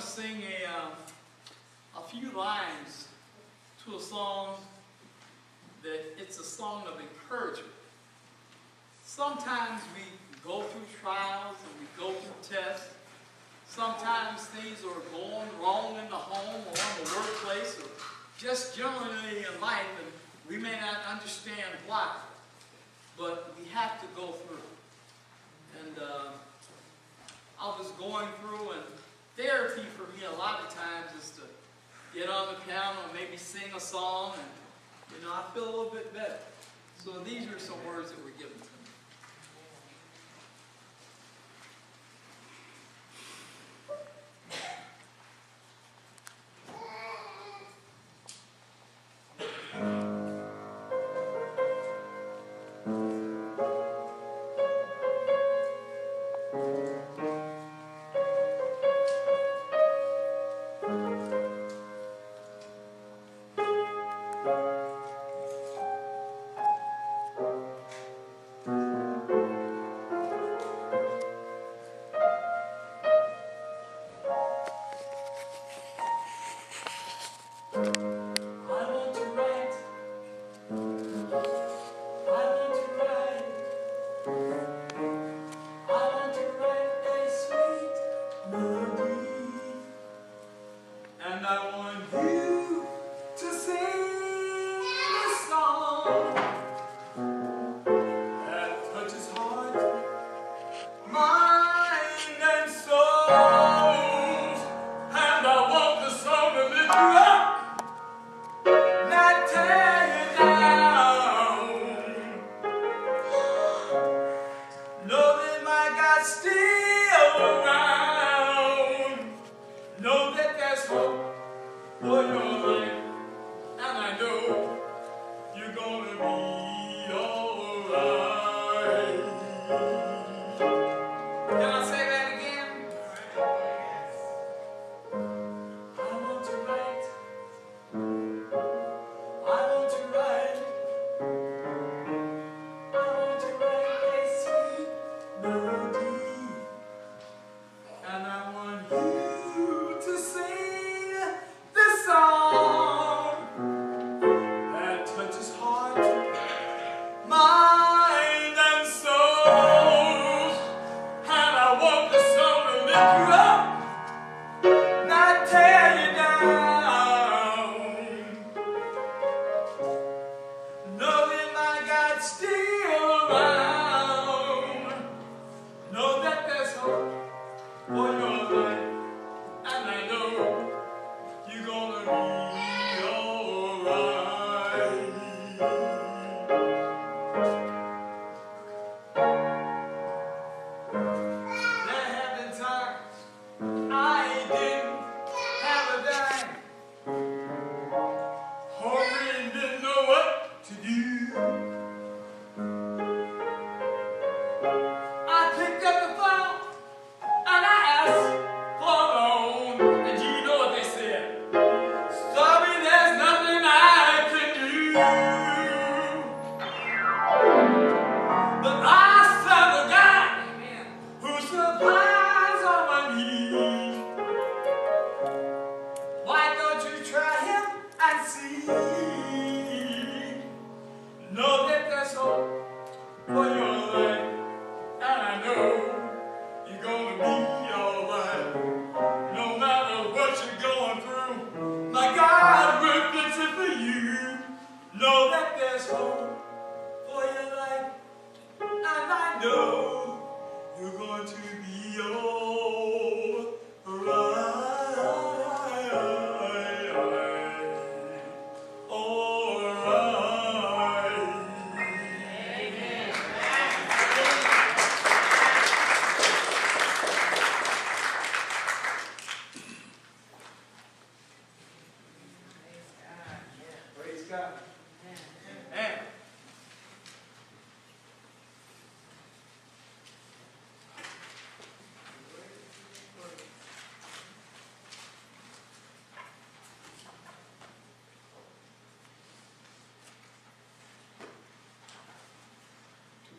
to sing a few lines to a song that it's a song of encouragement. Sometimes we go through trials and we go through tests. Sometimes things are going wrong in the home or in the workplace or just generally in life, and we may not understand why, but we have to go through. And I was going through, and therapy for me a lot of times is to get on the piano and maybe sing a song, and I feel a little bit better. So these are some words that were given to me.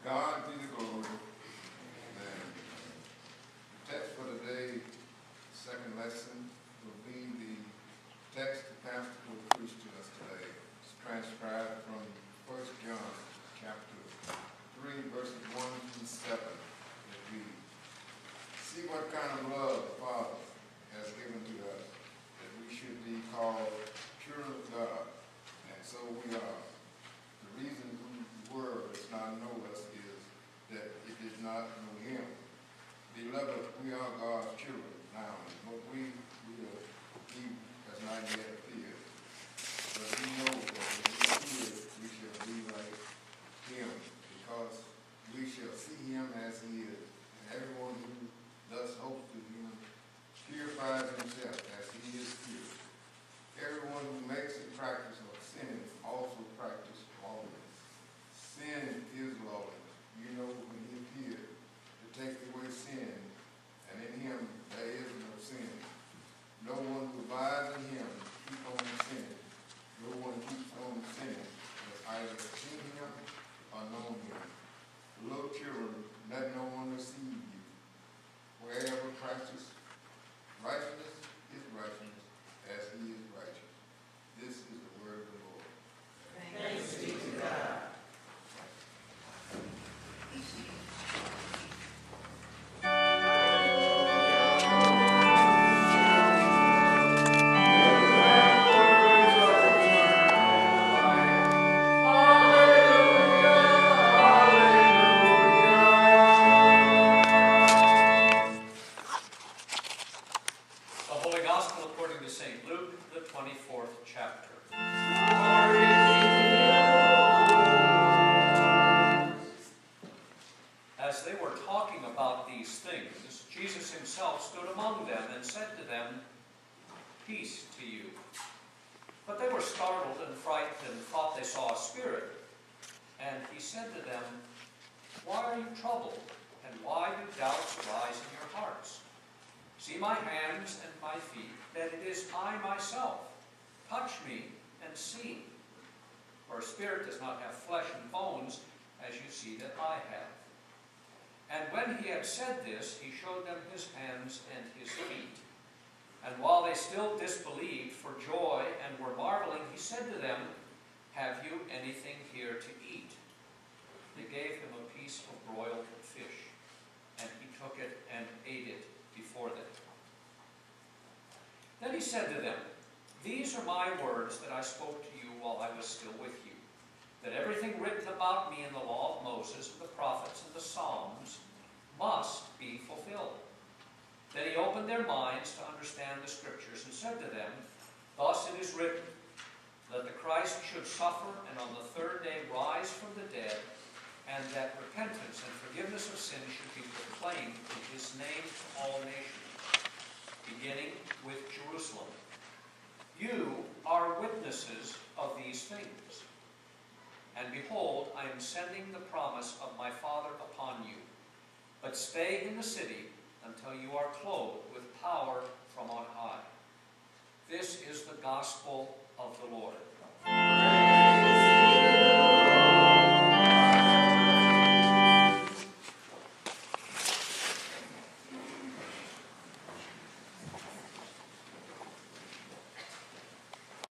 God be the glory. Amen. The text for today, second lesson, lesson will be the text the pastor will preach to us today. It's transcribed from 1 John chapter 3, verses 1 through 7. It reads, "See what kind of love the Father has given to us, that we should be called children of God, and so we are. The reason the world does not know us is that it did not know him. Beloved, we are God's children now, and what we will be has not yet appeared. But we know that when he appears, we shall be like him, because we shall see him as he is. And everyone who thus hopes to him purifies himself as he is pure. Everyone who makes a practice of sin also practices lawlessness. Sin is lawlessness. You know when he appeared to take away sin, and in him there is no sin. No one who abides in him keeps on sinning. No one keeps on sinning has either seen him or known him. Little children, let no one deceive you. Wherever practice righteousness is righteousness, as he is righteous. This is the word of the Lord." Thanks be to God. The Holy Gospel according to St. Luke, the 24th chapter. As they were talking about these things, Jesus himself stood among them and said to them, "Peace to you." But they were startled and frightened and thought they saw a spirit. And he said to them, "Why are you troubled, and why do doubts arise in your hearts? See my hands and my feet, that it is I myself. Touch me and see. For a spirit does not have flesh and bones, as you see that I have." And when he had said this, he showed them his hands and his feet. And while they still disbelieved for joy and were marveling, he said to them, "Have you anything here to eat?" They gave him a piece of broiled fish, and he took it and ate it before them. Then he said to them, "These are my words that I spoke to you while I was still with you, that everything written about me in the law of Moses, and the prophets, and the Psalms must be fulfilled." Then he opened their minds to understand the Scriptures and said to them, "Thus it is written, that the Christ should suffer and on the third day rise from the dead, and that repentance and forgiveness of sins should be proclaimed in his name to all nations, beginning with Jerusalem. You are witnesses of these things. And behold, I am sending the promise of my Father upon you. But stay in the city until you are clothed with power from on high." This is the gospel of the Lord.